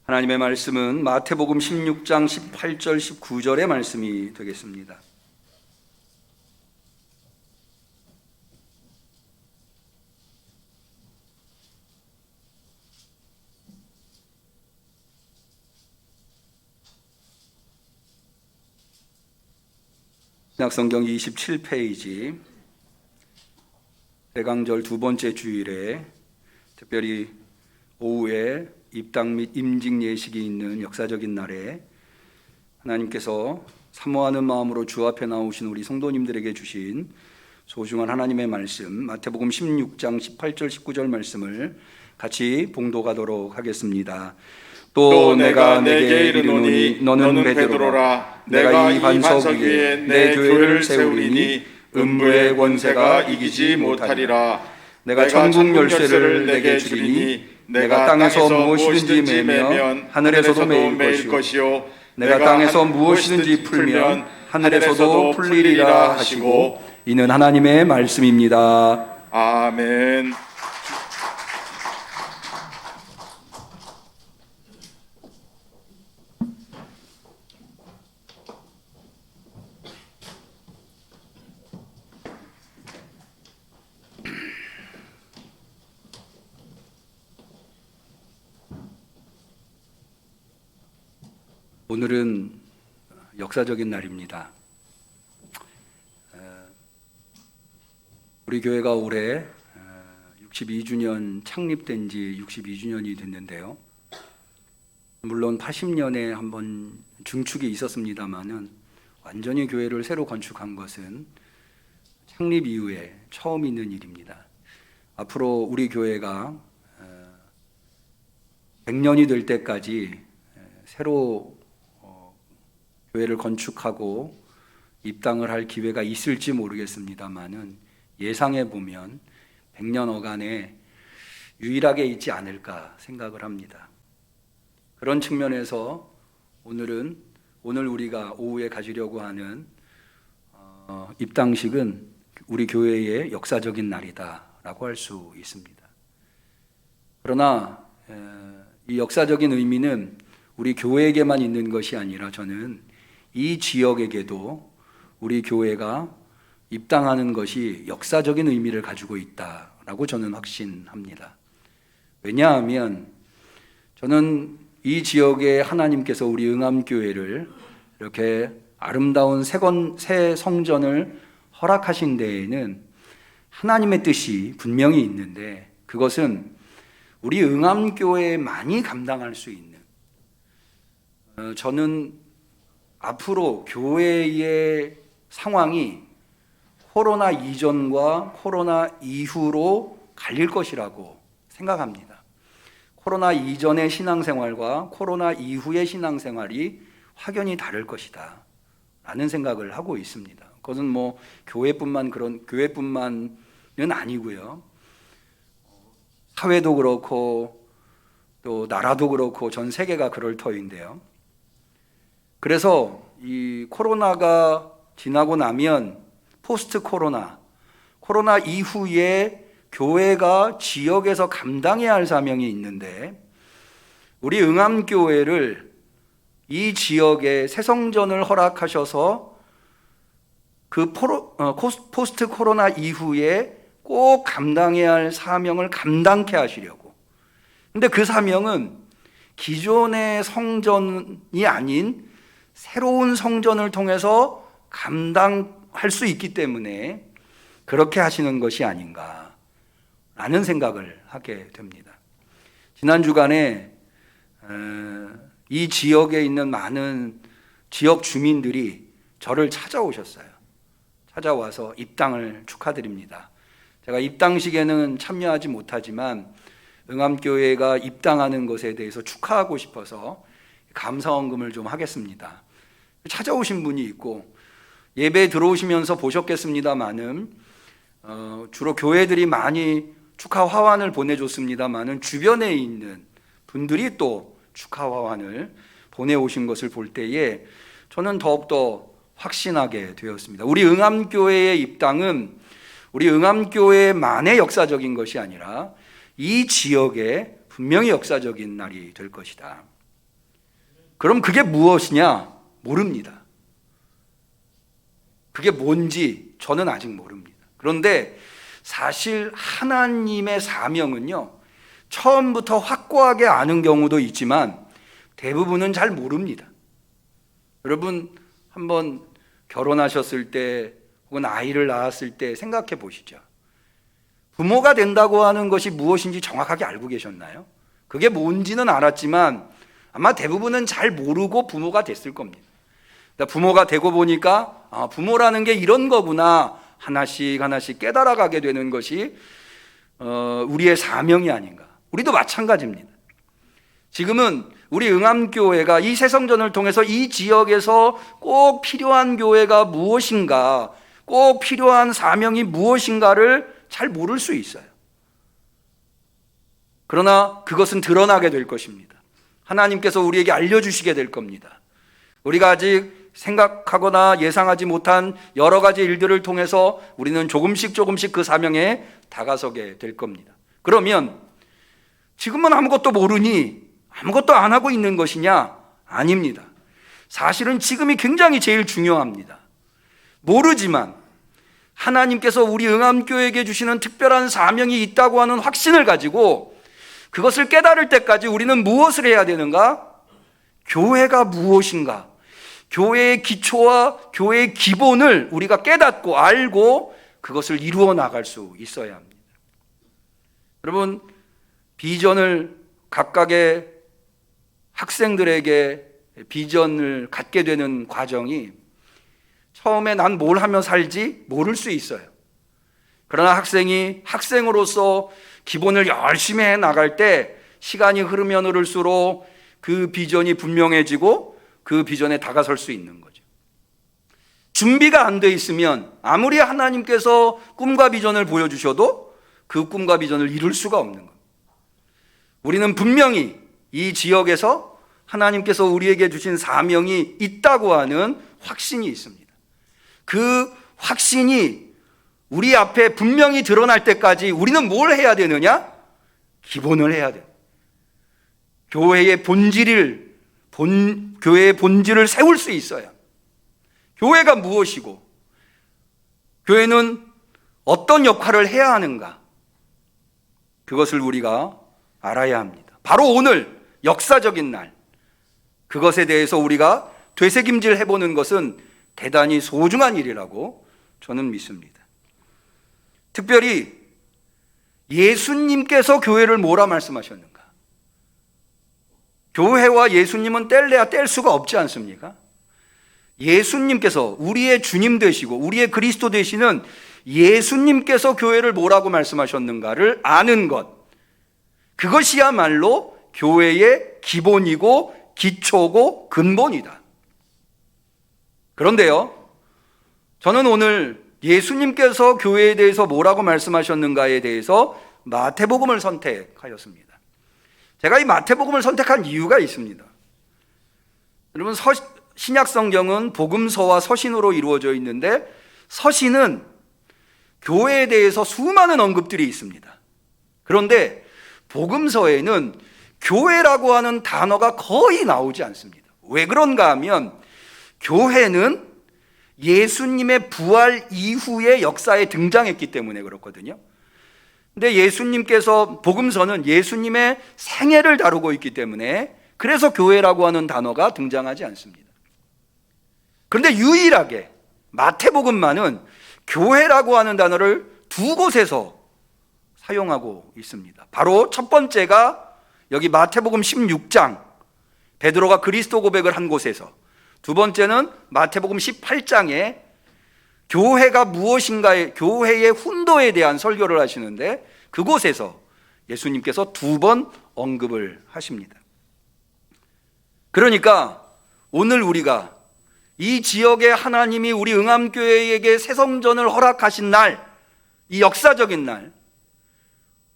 하나님의 말씀은 마태복음 16장 18절 19절의 말씀이 되겠습니다. 신약성경 27페이지 대강절 두 번째 주일에 특별히 오후에 입당 및 임직 예식이 있는 역사적인 날에 하나님께서 사모하는 마음으로 주 앞에 나오신 우리 성도님들에게 주신 소중한 하나님의 말씀, 마태복음 16장 18절 19절 말씀을 같이 봉독하도록 하겠습니다. 또 내가 내게 이르노니 너는 베드로라. 내가 이 반석 위에 내 교회를 세우리니 음부의 권세가 이기지 못하리라. 내가 천국 열쇠를 내게 주리니 내가 땅에서 무엇이든지 매면 하늘에서도 매일 것이요 내가 땅에서 무엇이든지 풀면 하늘에서도 풀리리라 하시고, 이는 하나님의 말씀입니다. 아멘. 오늘은 역사적인 날입니다. 우리 교회가 올해 62주년 창립된 지 62주년이 됐는데요. 물론 80년에 한번 중축이 있었습니다만은 완전히 교회를 새로 건축한 것은 창립 이후에 처음 있는 일입니다. 앞으로 우리 교회가 100년이 될 때까지 새로 교회를 건축하고 입당을 할 기회가 있을지 모르겠습니다만은 예상해 보면 100년 어간에 유일하게 있지 않을까 생각을 합니다. 그런 측면에서 오늘 우리가 오후에 가지려고 하는 입당식은 우리 교회의 역사적인 날이다라고 할 수 있습니다. 그러나 이 역사적인 의미는 우리 교회에게만 있는 것이 아니라 저는 이 지역에게도 우리 교회가 입당하는 것이 역사적인 의미를 가지고 있다라고 저는 확신합니다. 왜냐하면 저는 이 지역에 하나님께서 우리 응암교회를 이렇게 아름다운 새 성전을 허락하신 데에는 하나님의 뜻이 분명히 있는데, 그것은 우리 응암교회만이 감당할 수 있는, 저는 앞으로 교회의 상황이 코로나 이전과 코로나 이후로 갈릴 것이라고 생각합니다. 코로나 이전의 신앙생활과 코로나 이후의 신앙생활이 확연히 다를 것이다 라는 생각을 하고 있습니다. 그것은 뭐 교회뿐만은 아니고요. 사회도 그렇고 또 나라도 그렇고 전 세계가 그럴 터인데요. 그래서 이 코로나가 지나고 나면 포스트 코로나 이후에 교회가 지역에서 감당해야 할 사명이 있는데, 우리 응암교회를 이 지역에 새 성전을 허락하셔서 그 포스트 코로나 이후에 꼭 감당해야 할 사명을 감당케 하시려고. 근데 그 사명은 기존의 성전이 아닌 새로운 성전을 통해서 감당할 수 있기 때문에 그렇게 하시는 것이 아닌가라는 생각을 하게 됩니다. 지난 주간에 이 지역에 있는 많은 지역 주민들이 저를 찾아오셨어요. 찾아와서 입당을 축하드립니다. 제가 입당식에는 참여하지 못하지만 응암교회가 입당하는 것에 대해서 축하하고 싶어서 감사헌금을 좀 하겠습니다. 찾아오신 분이 있고, 예배 들어오시면서 보셨겠습니다마는 주로 교회들이 많이 축하 화환을 보내줬습니다마는 주변에 있는 분들이 또 축하 화환을 보내오신 것을 볼 때에 저는 더욱더 확신하게 되었습니다. 우리 응암교회의 입당은 우리 응암교회만의 역사적인 것이 아니라 이 지역에 분명히 역사적인 날이 될 것이다. 그럼 그게 무엇이냐? 모릅니다. 그게 뭔지 저는 아직 모릅니다. 그런데 사실 하나님의 사명은요, 처음부터 확고하게 아는 경우도 있지만 대부분은 잘 모릅니다. 여러분 한번 결혼하셨을 때 혹은 아이를 낳았을 때 생각해 보시죠. 부모가 된다고 하는 것이 무엇인지 정확하게 알고 계셨나요? 그게 뭔지는 알았지만 아마 대부분은 잘 모르고 부모가 됐을 겁니다. 부모가 되고 보니까 부모라는 게 이런 거구나 하나씩 하나씩 깨달아가게 되는 것이 우리의 사명이 아닌가. 우리도 마찬가지입니다. 지금은 우리 응암교회가 이 새성전을 통해서 이 지역에서 꼭 필요한 교회가 무엇인가, 꼭 필요한 사명이 무엇인가를 잘 모를 수 있어요. 그러나 그것은 드러나게 될 것입니다. 하나님께서 우리에게 알려주시게 될 겁니다. 우리가 아직 생각하거나 예상하지 못한 여러 가지 일들을 통해서 우리는 조금씩 그 사명에 다가서게 될 겁니다. 그러면 지금은 아무것도 모르니 아무것도 안 하고 있는 것이냐? 아닙니다. 사실은 지금이 굉장히 제일 중요합니다. 모르지만 하나님께서 우리 응암교회에게 주시는 특별한 사명이 있다고 하는 확신을 가지고 그것을 깨달을 때까지 우리는 무엇을 해야 되는가? 교회가 무엇인가? 교회의 기초와 교회의 기본을 우리가 깨닫고 알고 그것을 이루어 나갈 수 있어야 합니다. 여러분, 비전을 각각의 학생들에게 비전을 갖게 되는 과정이 처음에 난 뭘 하며 살지 모를 수 있어요. 그러나 학생이 학생으로서 기본을 열심히 해 나갈 때 시간이 흐르면 흐를수록 그 비전이 분명해지고 그 비전에 다가설 수 있는 거죠. 준비가 안 돼 있으면 아무리 하나님께서 꿈과 비전을 보여주셔도 그 꿈과 비전을 이룰 수가 없는 겁니다. 우리는 분명히 이 지역에서 하나님께서 우리에게 주신 사명이 있다고 하는 확신이 있습니다. 그 확신이 우리 앞에 분명히 드러날 때까지 우리는 뭘 해야 되느냐? 기본을 해야 돼요. 교회의 본질을 세울 수 있어요. 교회가 무엇이고 교회는 어떤 역할을 해야 하는가? 그것을 우리가 알아야 합니다. 바로 오늘 역사적인 날, 그것에 대해서 우리가 되새김질 해보는 것은 대단히 소중한 일이라고 저는 믿습니다. 특별히 예수님께서 교회를 뭐라 말씀하셨는가? 교회와 예수님은 뗄래야 뗄 수가 없지 않습니까? 예수님께서 우리의 주님 되시고 우리의 그리스도 되시는 예수님께서 교회를 뭐라고 말씀하셨는가를 아는 것, 그것이야말로 교회의 기본이고 기초고 근본이다. 그런데요, 저는 오늘 예수님께서 교회에 대해서 뭐라고 말씀하셨는가에 대해서 마태복음을 선택하였습니다. 제가 이 마태복음을 선택한 이유가 있습니다. 여러분, 신약 성경은 복음서와 서신으로 이루어져 있는데 서신은 교회에 대해서 수많은 언급들이 있습니다. 그런데 복음서에는 교회라고 하는 단어가 거의 나오지 않습니다. 왜 그런가 하면 교회는 예수님의 부활 이후의 역사에 등장했기 때문에 그렇거든요. 근데 예수님께서 복음서는 예수님의 생애를 다루고 있기 때문에 그래서 교회라고 하는 단어가 등장하지 않습니다. 그런데 유일하게 마태복음만은 교회라고 하는 단어를 두 곳에서 사용하고 있습니다. 바로 첫 번째가 여기 마태복음 16장 베드로가 그리스도 고백을 한 곳에서, 두 번째는 마태복음 18장에 교회가 무엇인가에, 교회의 훈도에 대한 설교를 하시는데 그곳에서 예수님께서 두 번 언급을 하십니다. 그러니까 오늘 우리가 이 지역의 하나님이 우리 응암교회에게 새성전을 허락하신 날, 이 역사적인 날,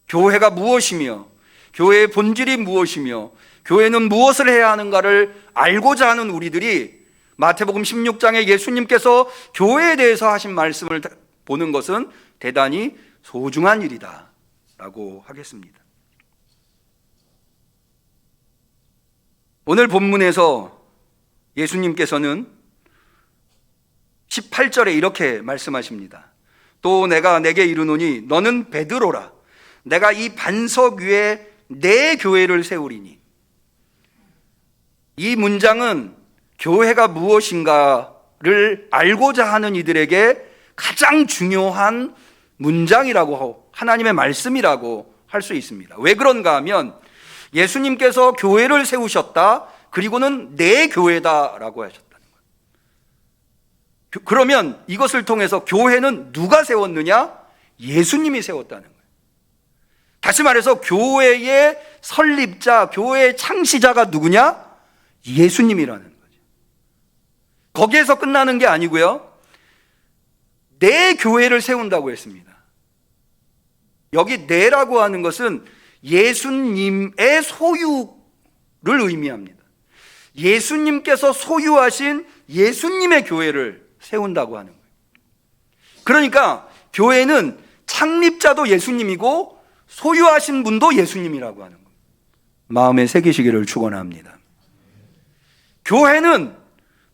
교회가 무엇이며 교회의 본질이 무엇이며 교회는 무엇을 해야 하는가를 알고자 하는 우리들이 마태복음 16장에 예수님께서 교회에 대해서 하신 말씀을 보는 것은 대단히 소중한 일이다 라고 하겠습니다. 오늘 본문에서 예수님께서는 18절에 이렇게 말씀하십니다. 또 내가 내게 이르노니 너는 베드로라. 내가 이 반석 위에 내 교회를 세우리니. 이 문장은 교회가 무엇인가를 알고자 하는 이들에게 가장 중요한 문장이라고, 하나님의 말씀이라고 할 수 있습니다. 왜 그런가 하면 예수님께서 교회를 세우셨다, 그리고는 내 교회다라고 하셨다는 거예요. 그러면 이것을 통해서 교회는 누가 세웠느냐? 예수님이 세웠다는 거예요. 다시 말해서 교회의 설립자, 교회의 창시자가 누구냐? 예수님이라는 거죠. 거기에서 끝나는 게 아니고요, 내 교회를 세운다고 했습니다. 여기 내라고 하는 것은 예수님의 소유를 의미합니다. 예수님께서 소유하신 예수님의 교회를 세운다고 하는 거예요. 그러니까 교회는 창립자도 예수님이고 소유하신 분도 예수님이라고 하는 거예요. 마음에 새기시기를 축원합니다. 교회는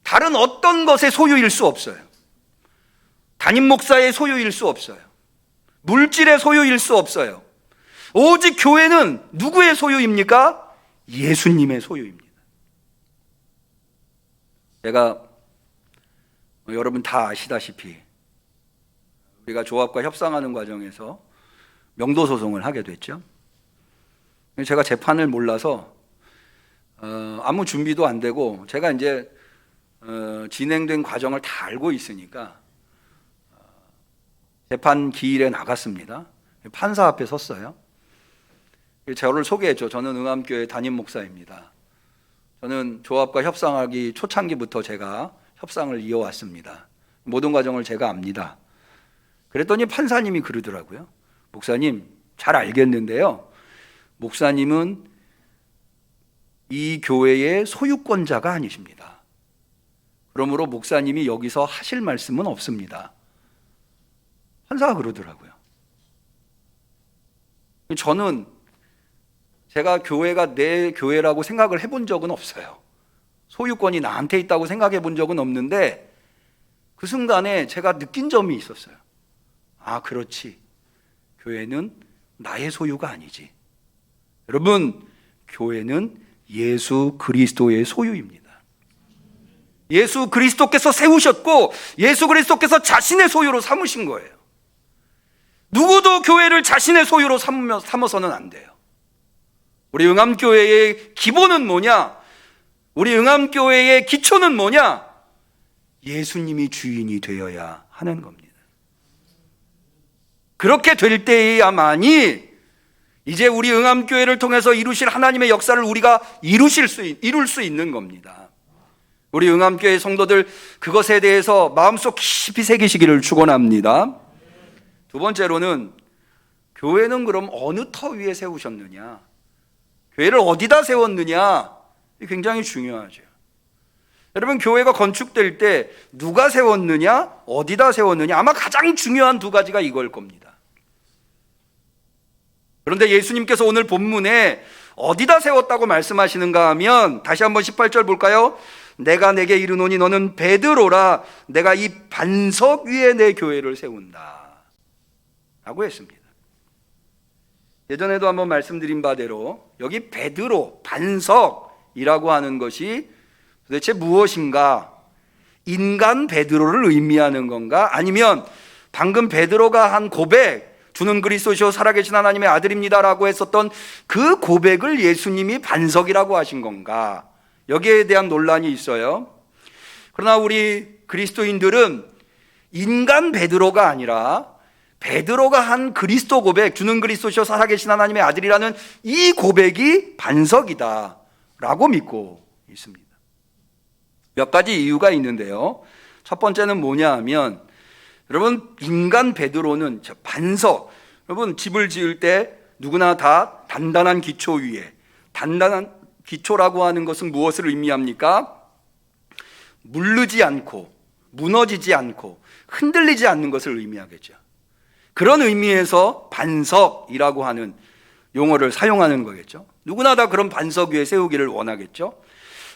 다른 어떤 것의 소유일 수 없어요. 담임 목사의 소유일 수 없어요. 물질의 소유일 수 없어요. 오직 교회는 누구의 소유입니까? 예수님의 소유입니다. 제가 여러분 다 아시다시피 우리가 조합과 협상하는 과정에서 명도 소송을 하게 됐죠. 제가 재판을 몰라서 아무 준비도 안 되고, 제가 이제 진행된 과정을 다 알고 있으니까 재판 기일에 나갔습니다. 판사 앞에 섰어요. 저를 소개했죠. 저는 응암교회 담임 목사입니다. 저는 조합과 협상하기 초창기부터 제가 협상을 이어왔습니다. 모든 과정을 제가 압니다. 그랬더니 판사님이 그러더라고요. 목사님, 잘 알겠는데요, 목사님은 이 교회의 소유권자가 아니십니다. 그러므로 목사님이 여기서 하실 말씀은 없습니다. 판사가 그러더라고요. 저는 제가 교회가 내 교회라고 생각을 해본 적은 없어요. 소유권이 나한테 있다고 생각해 본 적은 없는데, 그 순간에 제가 느낀 점이 있었어요. 아, 그렇지. 교회는 나의 소유가 아니지. 여러분, 교회는 예수 그리스도의 소유입니다. 예수 그리스도께서 세우셨고 예수 그리스도께서 자신의 소유로 삼으신 거예요. 누구도 교회를 자신의 소유로 삼어서는 안 돼요. 우리 응암교회의 기본은 뭐냐? 우리 응암교회의 기초는 뭐냐? 예수님이 주인이 되어야 하는 겁니다. 그렇게 될 때에야만이 이제 우리 응암교회를 통해서 이루실 하나님의 역사를 우리가 이룰 수 있는 겁니다. 우리 응암교회 성도들, 그것에 대해서 마음속 깊이 새기시기를 축원합니다. 두 번째로는, 교회는 그럼 어느 터 위에 세우셨느냐, 교회를 어디다 세웠느냐, 굉장히 중요하죠. 여러분, 교회가 건축될 때 누가 세웠느냐, 어디다 세웠느냐, 아마 가장 중요한 두 가지가 이걸 겁니다. 그런데 예수님께서 오늘 본문에 어디다 세웠다고 말씀하시는가 하면, 다시 한번 18절 볼까요? 내가 내게 이르노니 너는 베드로라. 내가 이 반석 위에 내 교회를 세운다 라고 했습니다. 예전에도 한번 말씀드린 바대로 여기 베드로, 반석이라고 하는 것이 도대체 무엇인가? 인간 베드로를 의미하는 건가? 아니면 방금 베드로가 한 고백, 주는 그리스도시요 살아계신 하나님의 아들입니다라고 했었던 그 고백을 예수님이 반석이라고 하신 건가? 여기에 대한 논란이 있어요. 그러나 우리 그리스도인들은 인간 베드로가 아니라 베드로가 한 그리스도 고백, 주는 그리스도시요 살아계신 하나님의 아들이라는 이 고백이 반석이다 라고 믿고 있습니다. 몇 가지 이유가 있는데요. 첫 번째는 뭐냐 하면, 여러분, 인간 베드로는 반석, 여러분 집을 지을 때 누구나 다 단단한 기초 위에, 단단한 기초라고 하는 것은 무엇을 의미합니까? 물르지 않고 무너지지 않고 흔들리지 않는 것을 의미하겠죠. 그런 의미에서 반석이라고 하는 용어를 사용하는 거겠죠. 누구나 다 그런 반석 위에 세우기를 원하겠죠.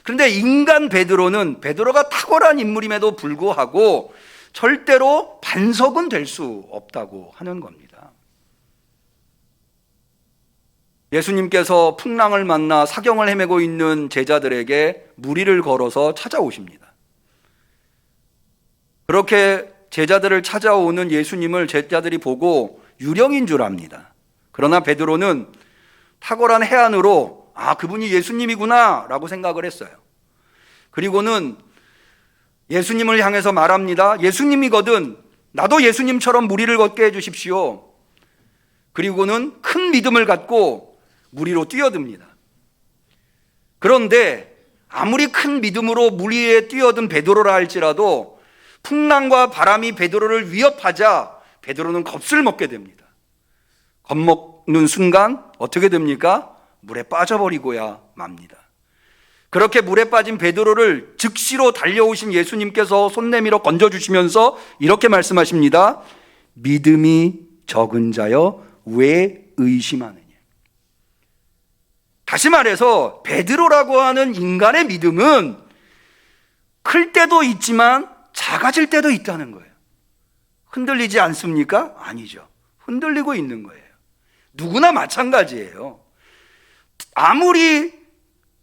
그런데 인간 베드로가 탁월한 인물임에도 불구하고 절대로 반석은 될 수 없다고 하는 겁니다. 예수님께서 풍랑을 만나 사경을 헤매고 있는 제자들에게 무리를 걸어서 찾아오십니다. 그렇게 제자들을 찾아오는 예수님을 제자들이 보고 유령인 줄 압니다. 그러나 베드로는 탁월한 해안으로 그분이 예수님이구나 라고 생각을 했어요. 그리고는 예수님을 향해서 말합니다. 예수님이거든 나도 예수님처럼 무리를 걷게 해주십시오. 그리고는 큰 믿음을 갖고 무리로 뛰어듭니다. 그런데 아무리 큰 믿음으로 무리에 뛰어든 베드로라 할지라도 풍랑과 바람이 베드로를 위협하자 베드로는 겁을 먹게 됩니다. 겁먹는 순간 어떻게 됩니까? 물에 빠져버리고야 맙니다. 그렇게 물에 빠진 베드로를 즉시로 달려오신 예수님께서 손 내밀어 건져주시면서 이렇게 말씀하십니다. 믿음이 적은 자여 왜 의심하느냐. 다시 말해서 베드로라고 하는 인간의 믿음은 클 때도 있지만 작아질 때도 있다는 거예요. 흔들리지 않습니까? 아니죠. 흔들리고 있는 거예요. 누구나 마찬가지예요. 아무리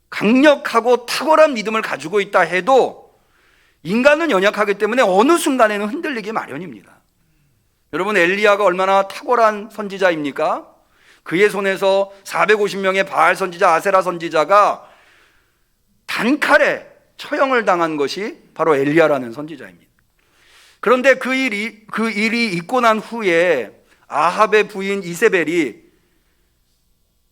강력하고 탁월한 믿음을 가지고 있다 해도 인간은 연약하기 때문에 어느 순간에는 흔들리기 마련입니다. 여러분, 엘리야가 얼마나 탁월한 선지자입니까? 그의 손에서 450명의 바알 선지자, 아세라 선지자가 단칼에 처형을 당한 것이 바로 엘리야라는 선지자입니다. 그런데 그 일이 있고 난 후에 아합의 부인 이세벨이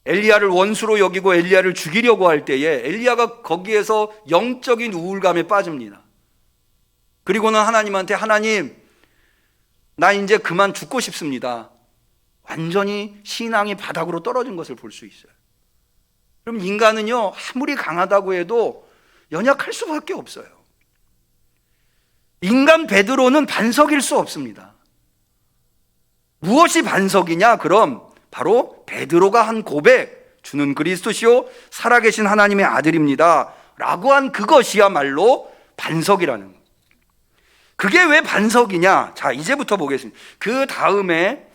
엘리야를 원수로 여기고 엘리야를 죽이려고 할 때에 엘리야가 거기에서 영적인 우울감에 빠집니다. 그리고는 하나님한테 하나님, 나 이제 그만 죽고 싶습니다. 완전히 신앙이 바닥으로 떨어진 것을 볼 수 있어요. 그럼 인간은요, 아무리 강하다고 해도 연약할 수밖에 없어요. 인간 베드로는 반석일 수 없습니다. 무엇이 반석이냐? 그럼 바로 베드로가 한 고백, 주는 그리스도시요 살아계신 하나님의 아들입니다 라고 한 그것이야말로 반석이라는 것. 그게 왜 반석이냐? 자, 이제부터 보겠습니다. 그 다음에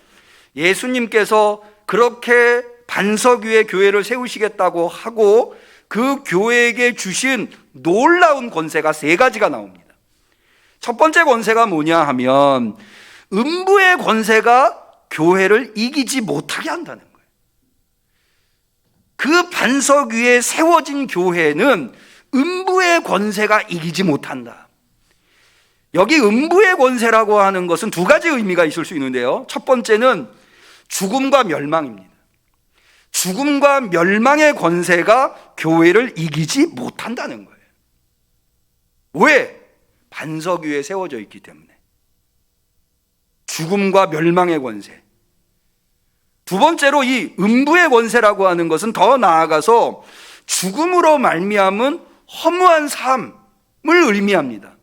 예수님께서 그렇게 반석 위에 교회를 세우시겠다고 하고 그 교회에게 주신 놀라운 권세가 세 가지가 나옵니다. 첫 번째 권세가 뭐냐 하면 음부의 권세가 교회를 이기지 못하게 한다는 거예요. 그 반석 위에 세워진 교회는 음부의 권세가 이기지 못한다. 여기 음부의 권세라고 하는 것은 두 가지 의미가 있을 수 있는데요. 첫 번째는 죽음과 멸망입니다. 죽음과 멸망의 권세가 교회를 이기지 못한다는 거예요. 왜? 반석 위에 세워져 있기 때문에. 죽음과 멸망의 권세. 두 번째로 이 음부의 권세라고 하는 것은 더 나아가서 죽음으로 말미암은 허무한 삶을 의미합니다.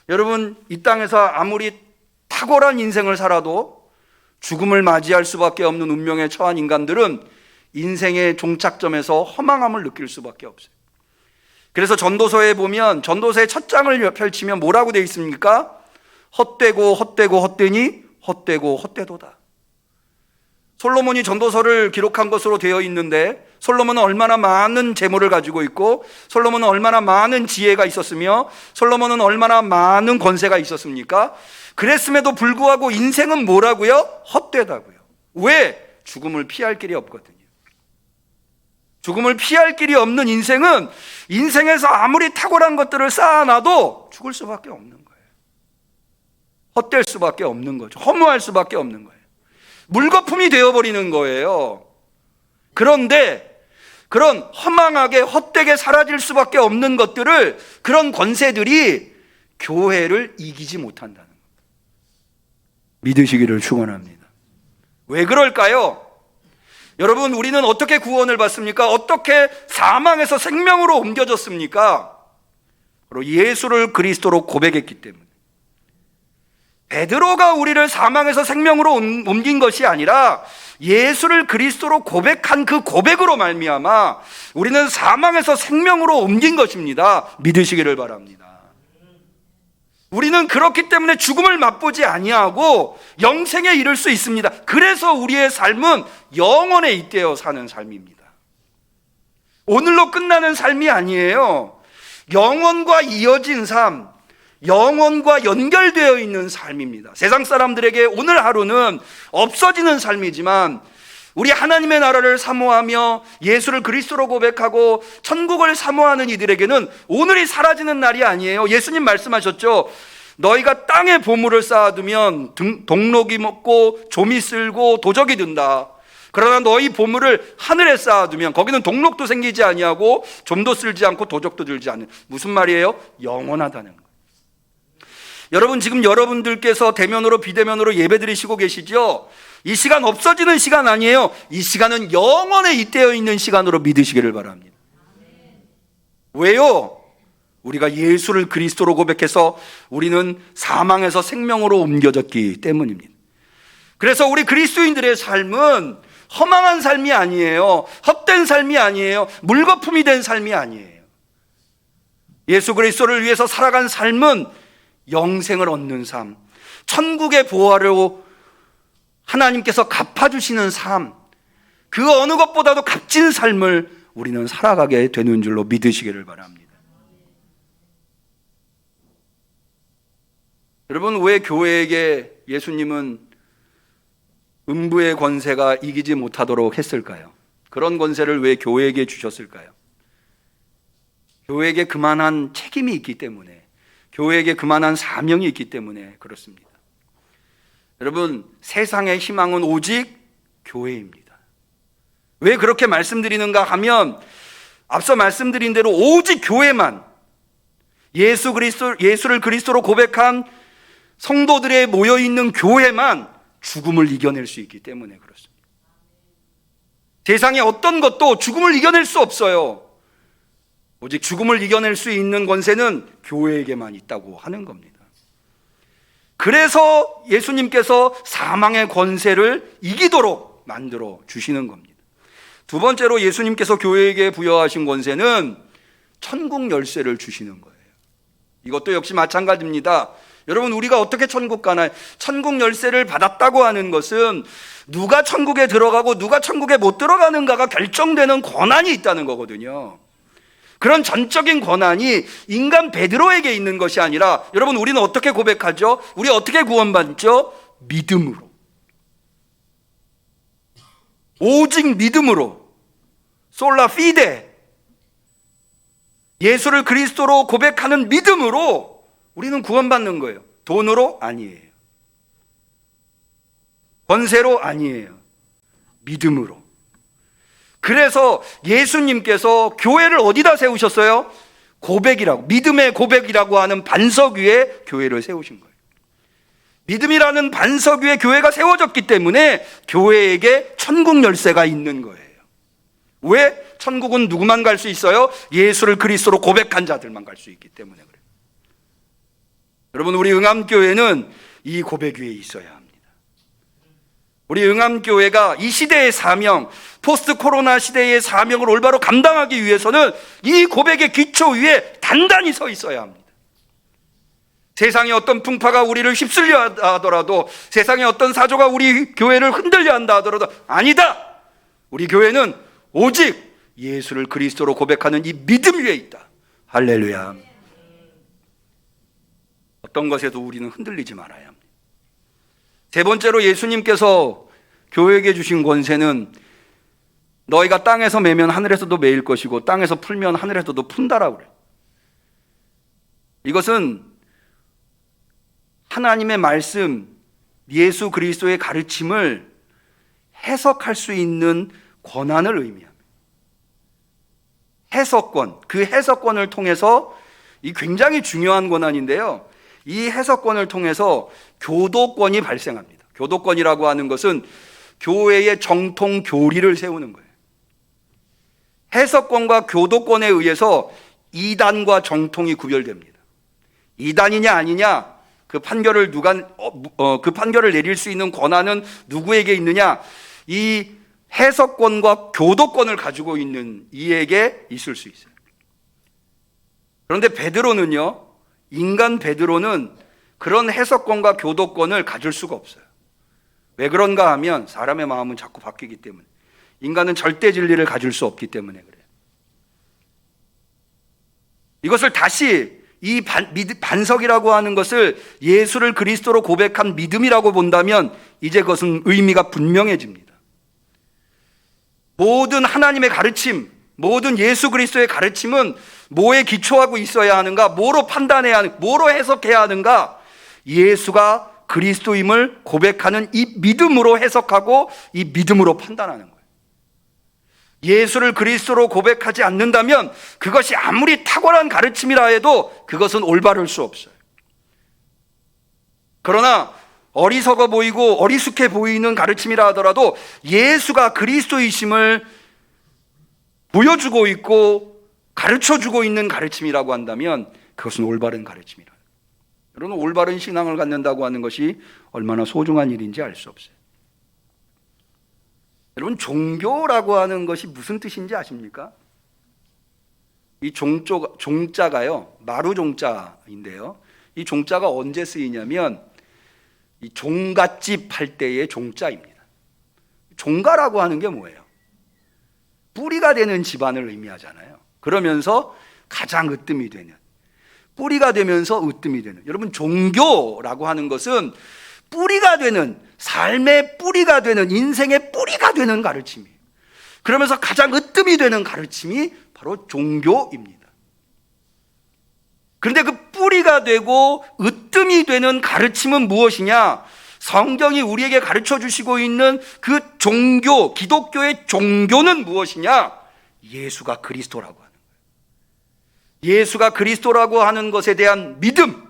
여러분, 이 땅에서 아무리 탁월한 인생을 살아도 죽음을 맞이할 수밖에 없는 운명에 처한 인간들은 인생의 종착점에서 허망함을 느낄 수밖에 없어요. 그래서 전도서에 보면 전도서의 첫 장을 펼치면 뭐라고 되어 있습니까? 헛되고 헛되고 헛되니 헛되고 헛되도다. 솔로몬이 전도서를 기록한 것으로 되어 있는데 솔로몬은 얼마나 많은 재물을 가지고 있고 솔로몬은 얼마나 많은 지혜가 있었으며 솔로몬은 얼마나 많은 권세가 있었습니까? 그랬음에도 불구하고 인생은 뭐라고요? 헛되다고요. 왜? 죽음을 피할 길이 없거든요. 죽음을 피할 길이 없는 인생은 인생에서 아무리 탁월한 것들을 쌓아놔도 죽을 수밖에 없는 거예요. 헛될 수밖에 없는 거죠. 허무할 수밖에 없는 거예요. 물거품이 되어버리는 거예요. 그런데 그런 허망하게 헛되게 사라질 수밖에 없는 것들을, 그런 권세들이 교회를 이기지 못한다는 겁니다. 믿으시기를 축원합니다. 왜 그럴까요? 여러분, 우리는 어떻게 구원을 받습니까? 어떻게 사망에서 생명으로 옮겨졌습니까? 바로 예수를 그리스도로 고백했기 때문에. 베드로가 우리를 사망에서 생명으로 옮긴 것이 아니라 예수를 그리스도로 고백한 그 고백으로 말미암아 우리는 사망에서 생명으로 옮긴 것입니다. 믿으시기를 바랍니다. 우리는 그렇기 때문에 죽음을 맛보지 아니하고 영생에 이를 수 있습니다. 그래서 우리의 삶은 영원에 잇대어 사는 삶입니다. 오늘로 끝나는 삶이 아니에요. 영원과 이어진 삶, 영원과 연결되어 있는 삶입니다. 세상 사람들에게 오늘 하루는 없어지는 삶이지만 우리 하나님의 나라를 사모하며 예수를 그리스도로 고백하고 천국을 사모하는 이들에게는 오늘이 사라지는 날이 아니에요. 예수님 말씀하셨죠. 너희가 땅에 보물을 쌓아두면 동록이 먹고 좀이 쓸고 도적이 든다. 그러나 너희 보물을 하늘에 쌓아두면 거기는 동록도 생기지 아니하고 좀도 쓸지 않고 도적도 들지 않는. 무슨 말이에요? 영원하다는 거예요. 여러분, 지금 여러분들께서 대면으로 비대면으로 예배드리시고 계시죠? 이 시간 없어지는 시간 아니에요. 이 시간은 영원에 잇대어 있는 시간으로 믿으시기를 바랍니다. 왜요? 우리가 예수를 그리스도로 고백해서 우리는 사망에서 생명으로 옮겨졌기 때문입니다. 그래서 우리 그리스도인들의 삶은 허망한 삶이 아니에요. 헛된 삶이 아니에요. 물거품이 된 삶이 아니에요. 예수 그리스도를 위해서 살아간 삶은 영생을 얻는 삶, 천국의 보화로 하나님께서 갚아주시는 삶, 그 어느 것보다도 값진 삶을 우리는 살아가게 되는 줄로 믿으시기를 바랍니다. 여러분, 왜 교회에게 예수님은 음부의 권세가 이기지 못하도록 했을까요? 그런 권세를 왜 교회에게 주셨을까요? 교회에게 그만한 책임이 있기 때문에, 교회에게 그만한 사명이 있기 때문에 그렇습니다. 여러분, 세상의 희망은 오직 교회입니다. 왜 그렇게 말씀드리는가 하면 앞서 말씀드린 대로 오직 교회만, 예수를 그리스도로 고백한 성도들의 모여있는 교회만 죽음을 이겨낼 수 있기 때문에 그렇습니다. 세상의 어떤 것도 죽음을 이겨낼 수 없어요. 오직 죽음을 이겨낼 수 있는 권세는 교회에게만 있다고 하는 겁니다. 그래서 예수님께서 사망의 권세를 이기도록 만들어 주시는 겁니다. 두 번째로 예수님께서 교회에게 부여하신 권세는 천국 열쇠를 주시는 거예요. 이것도 역시 마찬가지입니다. 여러분, 우리가 어떻게 천국 가나요? 천국 열쇠를 받았다고 하는 것은 누가 천국에 들어가고 누가 천국에 못 들어가는가가 결정되는 권한이 있다는 거거든요. 그런 전적인 권한이 인간 베드로에게 있는 것이 아니라, 여러분, 우리는 어떻게 고백하죠? 우리 어떻게 구원받죠? 믿음으로. 오직 믿음으로. 솔라 피데. 예수를 그리스도로 고백하는 믿음으로 우리는 구원받는 거예요. 돈으로? 아니에요. 권세로? 아니에요. 믿음으로. 그래서 예수님께서 교회를 어디다 세우셨어요? 고백이라고, 믿음의 고백이라고 하는 반석 위에 교회를 세우신 거예요. 믿음이라는 반석 위에 교회가 세워졌기 때문에 교회에게 천국 열쇠가 있는 거예요. 왜? 천국은 누구만 갈 수 있어요? 예수를 그리스도로 고백한 자들만 갈 수 있기 때문에 그래요. 여러분, 우리 응암교회는 이 고백 위에 있어야 합니다. 우리 응암교회가 이 시대의 사명, 포스트 코로나 시대의 사명을 올바로 감당하기 위해서는 이 고백의 기초 위에 단단히 서 있어야 합니다. 세상의 어떤 풍파가 우리를 휩쓸려 하더라도, 세상의 어떤 사조가 우리 교회를 흔들려 한다 하더라도, 아니다! 우리 교회는 오직 예수를 그리스도로 고백하는 이 믿음 위에 있다. 할렐루야. 어떤 것에도 우리는 흔들리지 말아야 합니다. 세 번째로 예수님께서 교회에게 주신 권세는 너희가 땅에서 매면 하늘에서도 매일 것이고 땅에서 풀면 하늘에서도 푼다라고 그래요. 이것은 하나님의 말씀, 예수 그리스도의 가르침을 해석할 수 있는 권한을 의미합니다. 해석권, 그 해석권을 통해서, 이 굉장히 중요한 권한인데요, 이 해석권을 통해서 교도권이 발생합니다. 교도권이라고 하는 것은 교회의 정통 교리를 세우는 거예요. 해석권과 교도권에 의해서 이단과 정통이 구별됩니다. 이단이냐 아니냐, 그 판결을 그 판결을 내릴 수 있는 권한은 누구에게 있느냐? 이 해석권과 교도권을 가지고 있는 이에게 있을 수 있어요. 그런데 베드로는요, 인간 베드로는 그런 해석권과 교도권을 가질 수가 없어요. 왜 그런가 하면 사람의 마음은 자꾸 바뀌기 때문에, 인간은 절대 진리를 가질 수 없기 때문에 그래요. 이것을 다시 이 반석이라고 하는 것을 예수를 그리스도로 고백한 믿음이라고 본다면 이제 그것은 의미가 분명해집니다. 모든 하나님의 가르침, 모든 예수 그리스도의 가르침은 뭐에 기초하고 있어야 하는가? 뭐로 판단해야 하는가? 뭐로 해석해야 하는가? 예수가 그리스도임을 고백하는 이 믿음으로 해석하고 이 믿음으로 판단하는 거예요. 예수를 그리스도로 고백하지 않는다면 그것이 아무리 탁월한 가르침이라 해도 그것은 올바를 수 없어요. 그러나 어리석어 보이고 어리숙해 보이는 가르침이라 하더라도 예수가 그리스도이심을 보여주고 있고 가르쳐주고 있는 가르침이라고 한다면 그것은 올바른 가르침이라. 여러분, 올바른 신앙을 갖는다고 하는 것이 얼마나 소중한 일인지 알 수 없어요. 여러분, 종교라고 하는 것이 무슨 뜻인지 아십니까? 이 종자가요, 마루 종자인데요. 이 종자가 언제 쓰이냐면 이 종갓집 할 때의 종자입니다. 종가라고 하는 게 뭐예요? 뿌리가 되는 집안을 의미하잖아요. 그러면서 가장 으뜸이 되는, 뿌리가 되면서 으뜸이 되는. 여러분, 종교라고 하는 것은 뿌리가 되는, 삶의 뿌리가 되는, 인생의 뿌리가 되는 가르침이에요. 그러면서 가장 으뜸이 되는 가르침이 바로 종교입니다. 그런데 그 뿌리가 되고 으뜸이 되는 가르침은 무엇이냐? 성경이 우리에게 가르쳐 주시고 있는 그 종교, 기독교의 종교는 무엇이냐? 예수가 그리스도라고 하는 거예요. 예수가 그리스도라고 하는 것에 대한 믿음,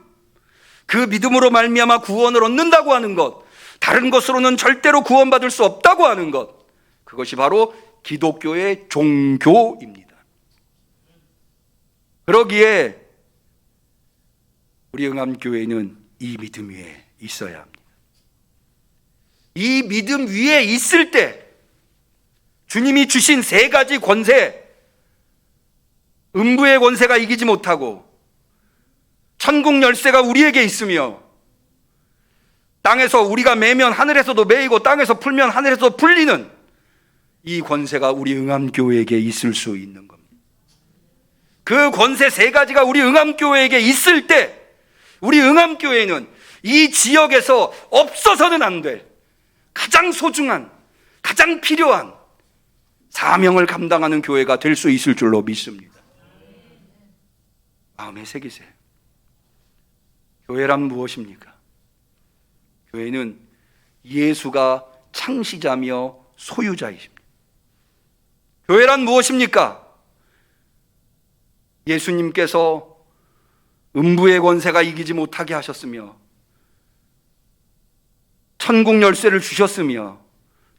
그 믿음으로 말미암아 구원을 얻는다고 하는 것, 다른 것으로는 절대로 구원받을 수 없다고 하는 것, 그것이 바로 기독교의 종교입니다. 그러기에 우리 응암교회는 이 믿음 위에 있어야 합니다. 이 믿음 위에 있을 때 주님이 주신 세 가지 권세, 음부의 권세가 이기지 못하고 천국 열쇠가 우리에게 있으며 땅에서 우리가 매면 하늘에서도 매이고 땅에서 풀면 하늘에서 풀리는 이 권세가 우리 응암교회에게 있을 수 있는 겁니다. 그 권세 세 가지가 우리 응암교회에게 있을 때 우리 응암교회는 이 지역에서 없어서는 안 될 가장 소중한, 가장 필요한 사명을 감당하는 교회가 될 수 있을 줄로 믿습니다. 마음에 새기세요. 교회란 무엇입니까? 교회는 예수가 창시자며 소유자이십니다. 교회란 무엇입니까? 예수님께서 음부의 권세가 이기지 못하게 하셨으며 천국 열쇠를 주셨으며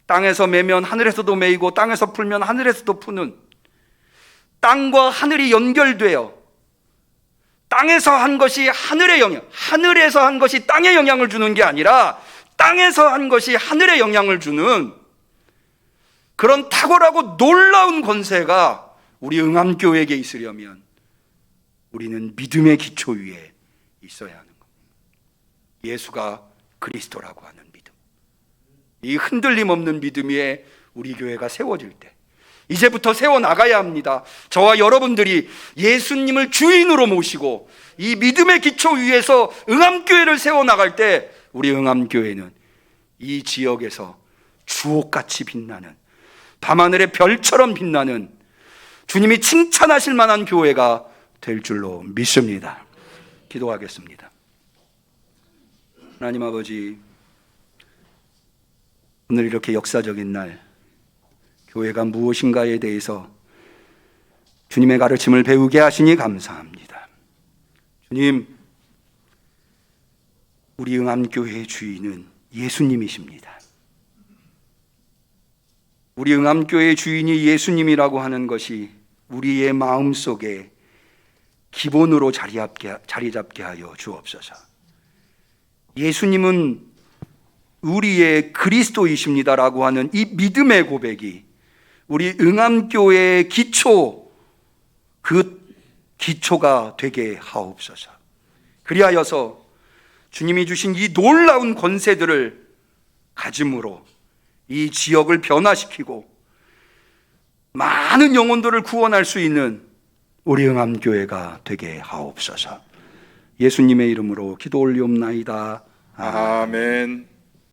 땅에서 매면 하늘에서도 매이고 땅에서 풀면 하늘에서도 푸는, 땅과 하늘이 연결되어 땅에서 한 것이 하늘의 영향, 하늘에서 한 것이 땅에 영향을 주는 게 아니라 땅에서 한 것이 하늘에 영향을 주는 그런 탁월하고 놀라운 권세가 우리 응암교회에게 있으려면 우리는 믿음의 기초 위에 있어야 하는 겁니다. 예수가 그리스도라고 하는 믿음, 이 흔들림 없는 믿음 위에 우리 교회가 세워질 때 이제부터 세워나가야 합니다. 저와 여러분들이 예수님을 주인으로 모시고 이 믿음의 기초 위에서 응암교회를 세워나갈 때 우리 응암교회는 이 지역에서 주옥같이 빛나는, 밤하늘의 별처럼 빛나는, 주님이 칭찬하실 만한 교회가 될 줄로 믿습니다. 기도하겠습니다. 하나님 아버지, 오늘 이렇게 역사적인 날 교회가 무엇인가에 대해서 주님의 가르침을 배우게 하시니 감사합니다. 주님, 우리 응암교회의 주인은 예수님이십니다. 우리 응암교회의 주인이 예수님이라고 하는 것이 우리의 마음속에 기본으로 자리 잡게 하여 주옵소서. 예수님은 우리의 그리스도이십니다라고 하는 이 믿음의 고백이 우리 응암교회의 기초, 그 기초가 되게 하옵소서. 그리하여서 주님이 주신 이 놀라운 권세들을 가짐으로 이 지역을 변화시키고 많은 영혼들을 구원할 수 있는 우리 응암교회가 되게 하옵소서. 예수님의 이름으로 기도 올리옵나이다. 아멘.